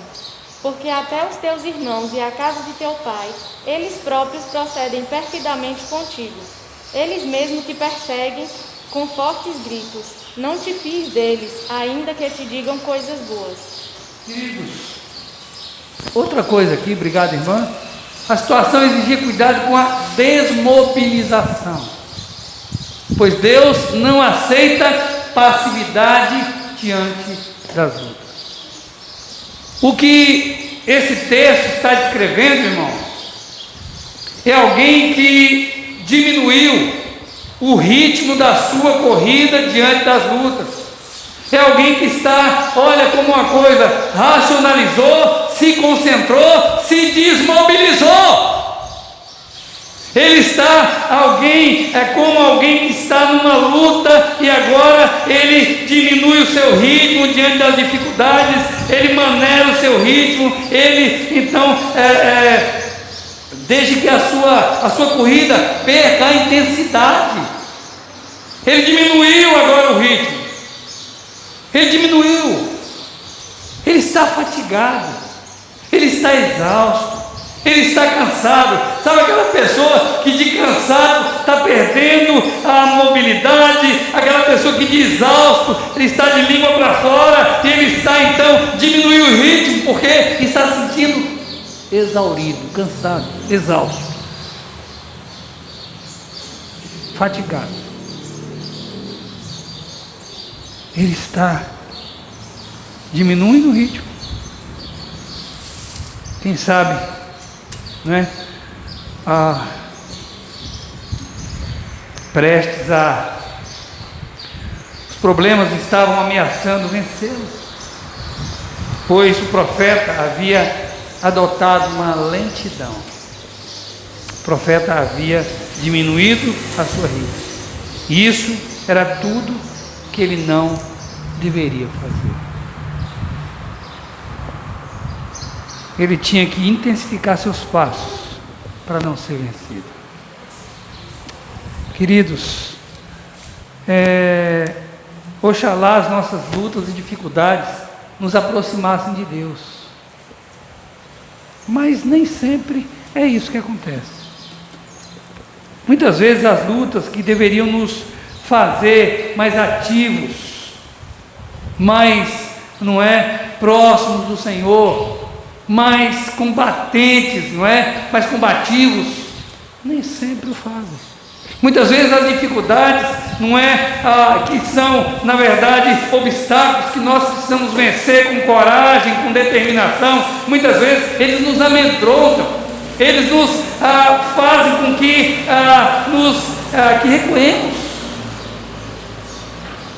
Porque até os teus irmãos e a casa de teu pai, eles próprios procedem perfidamente contigo. Eles mesmos te perseguem com fortes gritos. Não te fies deles, ainda que te digam coisas boas. Queridos, outra coisa aqui, obrigado, irmã. A situação exigia cuidado com a desmobilização, pois Deus não aceita passividade diante das lutas. O que esse texto está descrevendo, irmãos, é alguém que diminuiu o ritmo da sua corrida diante das lutas. É alguém que está, olha como uma coisa, racionalizou, se concentrou, se desmobilizou. Ele está, é como alguém que está numa luta e agora ele diminui o seu ritmo diante das dificuldades, ele maneira o seu ritmo, ele então, desde que a sua corrida perca a intensidade, ele diminuiu agora o ritmo, ele está fatigado, ele está exausto, ele está cansado. Sabe aquela pessoa que de cansado está perdendo a mobilidade, aquela pessoa que de exausto, ele está de língua para fora, e ele está então diminuindo o ritmo, porque está sentindo exaurido, cansado, exausto, fatigado. Ele está diminuindo o ritmo. Quem sabe, prestes os problemas estavam ameaçando vencê-lo, pois o profeta havia adotado uma lentidão. O profeta havia diminuído a sua rima. E isso era tudo que ele não deveria fazer. Ele tinha que intensificar seus passos para não ser vencido. Queridos, oxalá as nossas lutas e dificuldades nos aproximassem de Deus. Mas nem sempre é isso que acontece. Muitas vezes as lutas que deveriam nos fazer mais ativos, mais, próximos do Senhor, mais combatentes, mais combativos, nem sempre o fazem. Muitas vezes as dificuldades que são, na verdade, obstáculos que nós precisamos vencer com coragem, com determinação. Muitas vezes eles nos amedrontam, eles nos fazem com que que recuemos,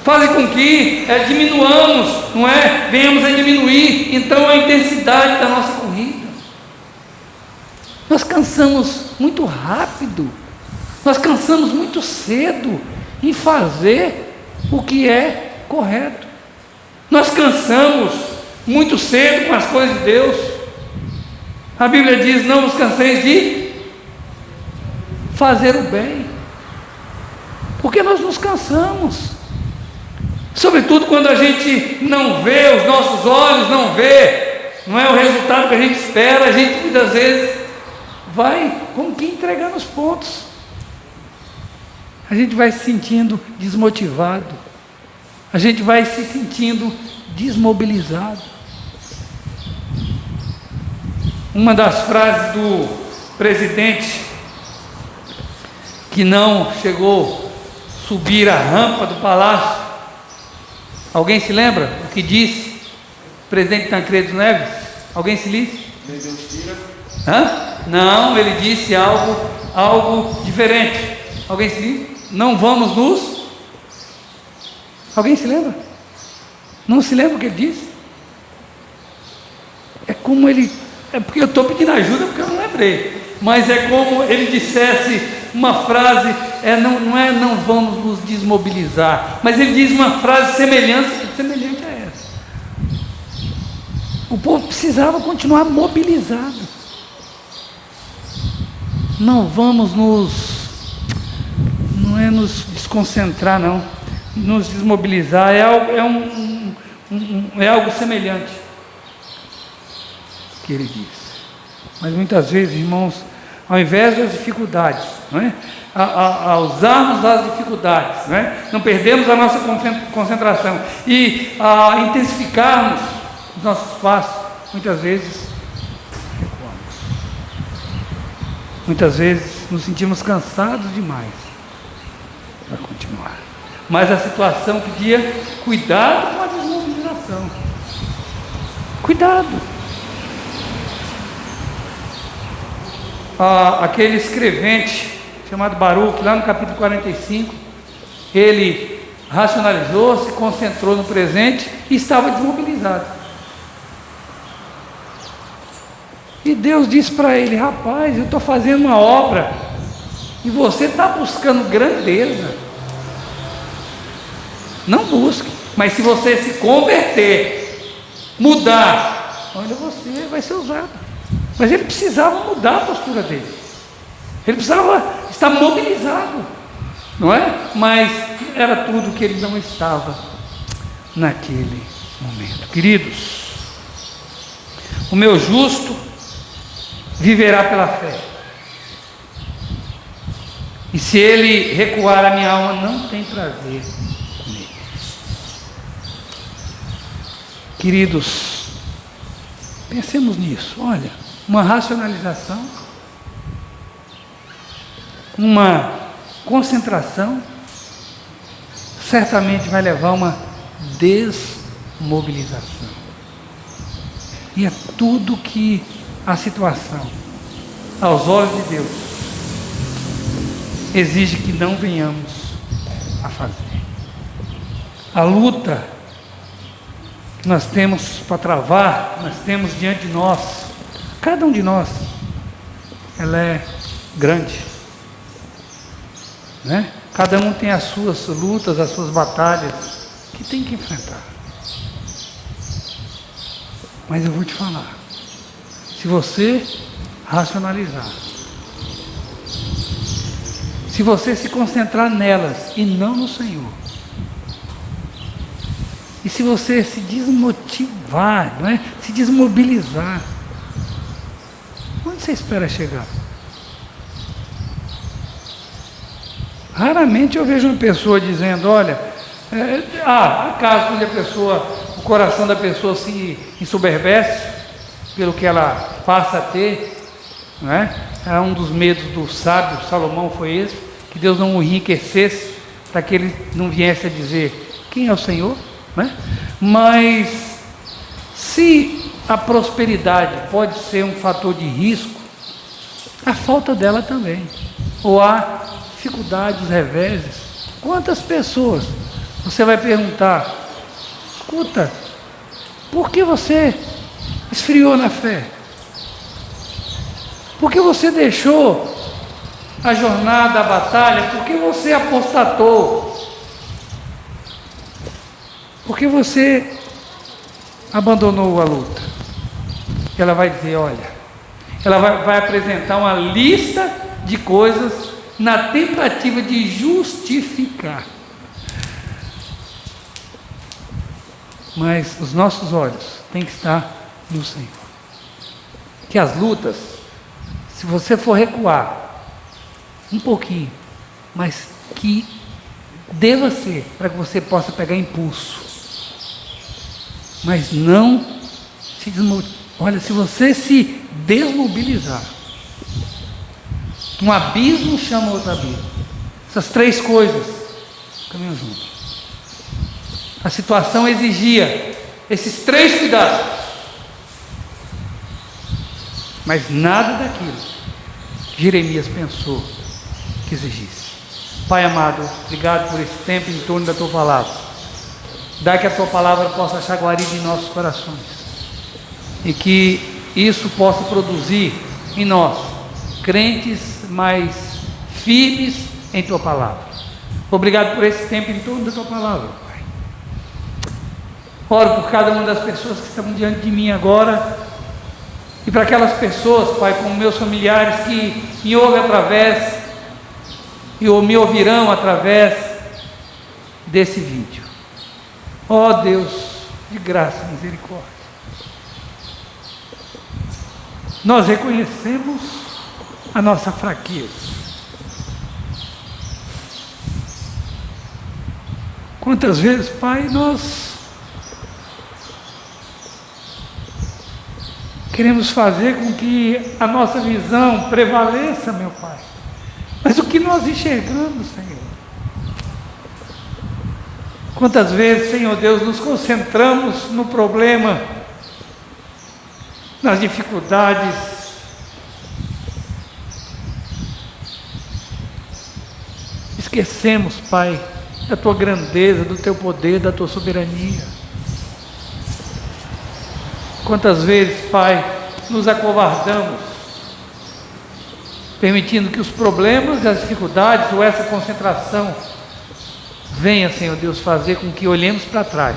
fazem com que diminuamos, venhamos a diminuir então a intensidade da nossa corrida. Nós cansamos muito rápido, nós cansamos muito cedo em fazer o que é correto. Nós cansamos muito cedo com as coisas de Deus. A Bíblia diz: não vos canseis de fazer o bem, porque nós nos cansamos, sobretudo quando a gente não vê, os nossos olhos não vê, não é o resultado que a gente espera. A gente muitas vezes vai como que entregando os pontos, a gente vai se sentindo desmotivado, a gente vai se sentindo desmobilizado. Uma das frases do presidente, que não chegou a subir a rampa do palácio, alguém se lembra o que disse o presidente Tancredo Neves? Alguém se lembra? Não, ele disse algo diferente. Alguém se lembra? Não vamos nos... Alguém se lembra? Não se lembra o que ele disse? É como ele... É porque eu estou pedindo ajuda porque eu não lembrei. Mas é como ele dissesse uma frase, não vamos nos desmobilizar, mas ele diz uma frase semelhante a essa. O povo precisava continuar mobilizado. Não vamos não é nos desconcentrar, não, nos desmobilizar, é algo semelhante que ele diz. Mas muitas vezes, irmãos, ao invés das dificuldades, não é? a usarmos as dificuldades, não é? Não perdemos a nossa concentração e a intensificarmos os nossos passos, muitas vezes recuamos. Muitas vezes nos sentimos cansados demais para continuar. Mas a situação pedia cuidado com a desmobilização. Cuidado. Aquele escrevente chamado Baruque, lá no capítulo 45, ele racionalizou, se concentrou no presente e estava desmobilizado. E Deus disse para ele: rapaz, eu estou fazendo uma obra e você está buscando grandeza. Não busque, mas se você se converter, mudar, olha, você vai ser usado. Mas ele precisava mudar a postura dele, ele precisava estar mobilizado, não é? Mas era tudo que ele não estava naquele momento. Queridos, o meu justo viverá pela fé, e se ele recuar, a minha alma não tem prazer nele. Queridos, pensemos nisso. Olha, uma racionalização, uma concentração, certamente vai levar a uma desmobilização. E é tudo que a situação, aos olhos de Deus, exige que não venhamos a fazer. A luta que nós temos para travar, nós temos diante de nós, cada um de nós, ela é grande, né? Cada um tem as suas lutas, as suas batalhas que tem que enfrentar. Mas eu vou te falar, se você racionalizar, se você se concentrar nelas e não no Senhor, e se você se desmotivar, não é? Se desmobilizar, onde você espera chegar? Raramente eu vejo uma pessoa dizendo: olha, há casos onde o coração da pessoa se ensoberbece pelo que ela passa a ter, não é? Um dos medos do sábio Salomão foi esse, que Deus não o enriquecesse, para que ele não viesse a dizer: quem é o Senhor? Não é? Mas se a prosperidade pode ser um fator de risco, a falta dela também, ou há dificuldades, reveses. Quantas pessoas você vai perguntar: escuta, por que você esfriou na fé? Porque você deixou a jornada, a batalha, porque você apostatou, porque você abandonou a luta. Ela vai dizer, olha, ela vai apresentar uma lista de coisas na tentativa de justificar. Mas os nossos olhos têm que estar no Senhor. Que as lutas, se você for recuar um pouquinho, mas que deva ser para que você possa pegar impulso. Mas não se desmotive. Olha, se você se desmobilizar, um abismo chama outro abismo. Essas três coisas caminham juntos. A situação exigia esses três cuidados, mas nada daquilo que Jeremias pensou que exigisse. Pai amado, obrigado por esse tempo em torno da Tua Palavra. Dá que a Tua Palavra possa achar guarida em nossos corações e que isso possa produzir em nós crentes mais firmes em Tua Palavra. Obrigado por esse tempo em torno da Tua Palavra, Pai. Oro por cada uma das pessoas que estão diante de mim agora e para aquelas pessoas, Pai, como meus familiares que me ouvem através e me ouvirão através desse vídeo. Ó Deus de graça e misericórdia, nós reconhecemos a nossa fraqueza. Quantas vezes, Pai, nós queremos fazer com que a nossa visão prevaleça, meu Pai. Mas o que nós enxergamos, Senhor? Quantas vezes, Senhor Deus, nos concentramos no problema, nas dificuldades, esquecemos, Pai, da Tua grandeza, do Teu poder, da Tua soberania. Quantas vezes, Pai, nos acovardamos, permitindo que os problemas e as dificuldades ou essa concentração venha, Senhor Deus, fazer com que olhemos para trás.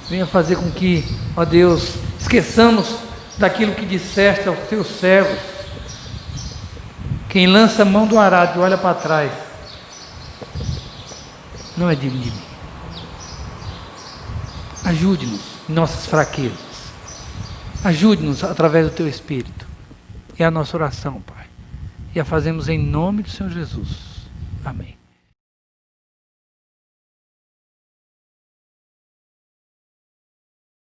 Venha fazer com que, ó Deus, esqueçamos daquilo que disseste aos Teus servos. Quem lança a mão do arado e olha para trás, não é digno de mim. Ajude-nos em nossas fraquezas. Ajude-nos através do Teu Espírito. É a nossa oração, Pai. E a fazemos em nome do Senhor Jesus. Amém.